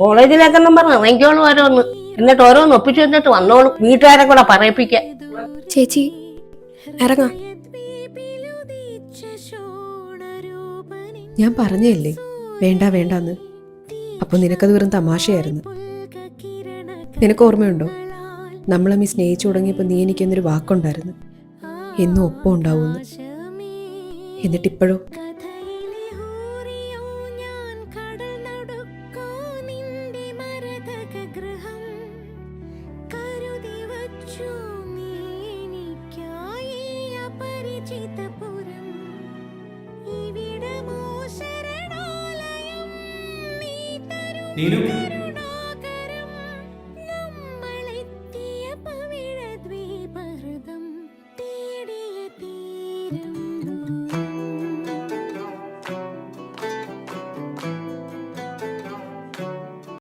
കോളേജിലേക്കെന്നും പറഞ്ഞ് ഇറങ്ങിക്കോളും ഓരോന്ന്, എന്നിട്ട് ഓരോന്ന് ഒപ്പിച്ചു വെച്ചിട്ട് വന്നോളും. വീട്ടുകാരെ കൂടെ പറയിപ്പിക്കാൻ. ചേച്ചി ഇറങ്ങാം. ഞാൻ പറഞ്ഞല്ലേ വേണ്ട വേണ്ടാന്ന്. അപ്പൊ നിനക്കത് വെറും തമാശയായിരുന്നു. നിനക്ക് ഓർമ്മയുണ്ടോ, നമ്മളമ്മി സ്നേഹിച്ചു തുടങ്ങിയപ്പോൾ നീ എനിക്കെന്നൊരു വാക്കുണ്ടായിരുന്നു, എന്നും ഒപ്പം ഉണ്ടാവുമെന്ന്. എന്നിട്ടിപ്പോഴോ നീനു